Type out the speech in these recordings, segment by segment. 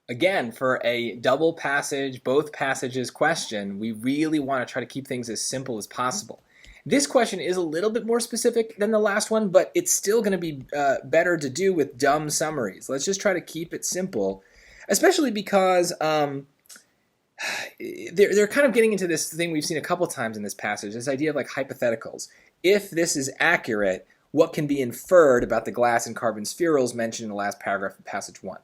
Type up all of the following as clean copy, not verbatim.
Again, for a double passage, both passages question, we really want to try to keep things as simple as possible. This question is a little bit more specific than the last one, but it's still going to be better to do with dumb summaries. Let's just try to keep it simple, especially because they're kind of getting into this thing we've seen a couple times in this passage, this idea of like hypotheticals. If this is accurate, what can be inferred about the glass and carbon spherules mentioned in the last paragraph of passage 1?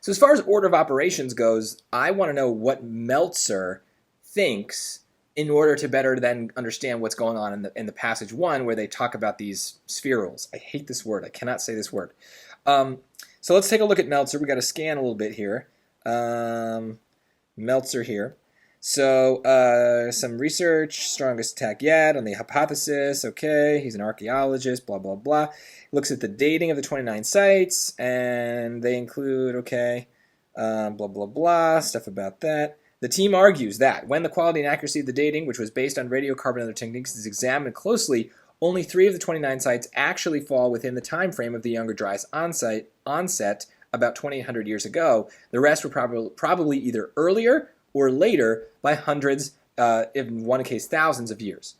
So as far as order of operations goes, I want to know what Meltzer thinks in order to better then understand what's going on in the passage 1 where they talk about these spherules. I hate this word. I cannot say this word. So let's take a look at Meltzer. We got to scan a little bit here. Meltzer here. So some research, strongest attack yet on the hypothesis. Okay, he's an archaeologist, blah, blah, blah. Looks at the dating of the 29 sites, and they include, okay, blah, blah, blah, stuff about that. The team argues that when the quality and accuracy of the dating, which was based on radiocarbon and other techniques, is examined closely, only 3 of the 29 sites actually fall within the time frame of the Younger Dryas onset about 2,800 years ago. The rest were probably either earlier or later by hundreds, in one case thousands of years.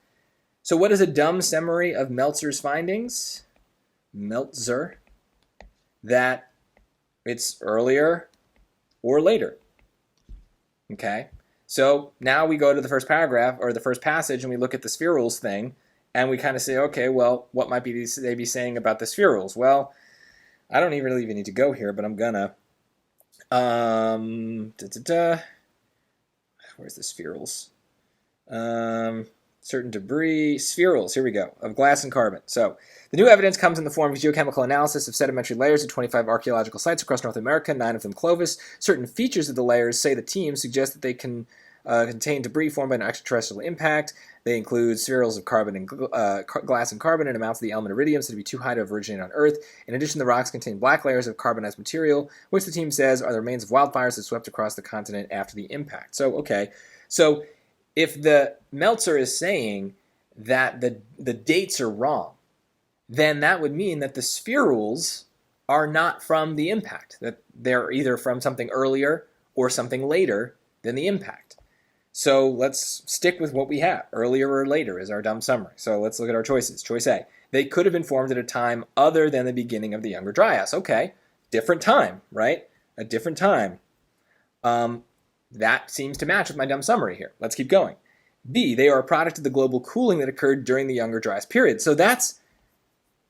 So what is a dumb summary of Meltzer's findings? Meltzer, that it's earlier or later. Okay, so now we go to the first paragraph or the first passage and we look at the spherules thing and we kind of say, okay, well, what might they be saying about the spherules? Well, I don't even really need to go here, but I'm gonna. Where's the spherules? Certain debris, spherules, here we go, of glass and carbon. So the new evidence comes in the form of geochemical analysis of sedimentary layers at 25 archaeological sites across North America, 9 of them Clovis. Certain features of the layers, say the team, suggest that they can contain debris formed by an extraterrestrial impact. They include spherules of carbon and glass and carbon and amounts of the element iridium said to be too high to originate on Earth. In addition, the rocks contain black layers of carbonized material, which the team says are the remains of wildfires that swept across the continent after the impact. So, okay, so if the Meltzer is saying that the dates are wrong, then that would mean that the spherules are not from the impact, that they're either from something earlier or something later than the impact. So let's stick with what we have. Earlier or later is our dumb summary. So let's look at our choices. Choice A. They could have been formed at a time other than the beginning of the Younger Dryas. Okay, different time, right? A different time. That seems to match with my dumb summary here. Let's keep going. B. They are a product of the global cooling that occurred during the Younger Dryas period. So that's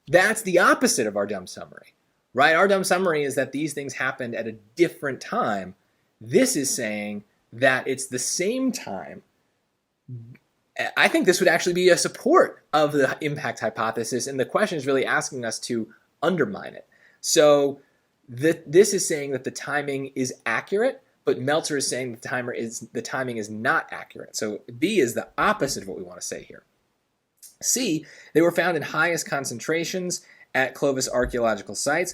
the opposite of our dumb summary, right? Our dumb summary is that these things happened at a different time. This is saying that it's the same time. I think this would actually be a support of the impact hypothesis, and the question is really asking us to undermine it. So this is saying that the timing is accurate, but Meltzer is saying the timing is not accurate. So B is the opposite of what we want to say here. C, they were found in highest concentrations at Clovis archaeological sites.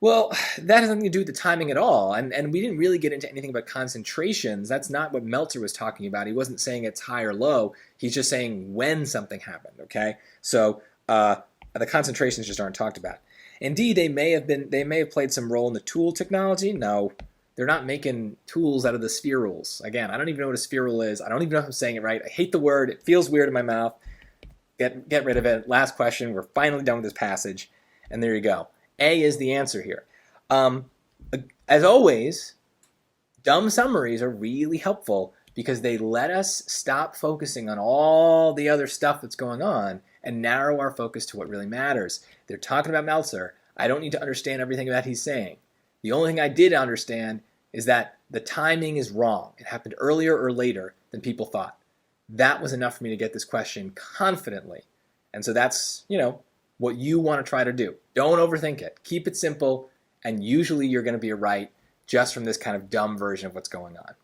Well, that has nothing to do with the timing at all, and we didn't really get into anything about concentrations. That's not what Meltzer was talking about. He wasn't saying it's high or low. He's just saying when something happened, okay? So the concentrations just aren't talked about. And D, they may have played some role in the tool technology. No, they're not making tools out of the spherules. Again, I don't even know what a spherule is. I don't even know if I'm saying it right. I hate the word. It feels weird in my mouth. Get rid of it. Last question. We're finally done with this passage. And there you go. A is the answer here. As always, dumb summaries are really helpful because they let us stop focusing on all the other stuff that's going on and narrow our focus to what really matters. They're talking about Meltzer. I don't need to understand everything that he's saying. The only thing I did understand is that the timing is wrong. It happened earlier or later than people thought. That was enough for me to get this question confidently. And so that's, what you want to try to do. Don't overthink it. Keep it simple, and usually you're going to be right just from this kind of dumb version of what's going on.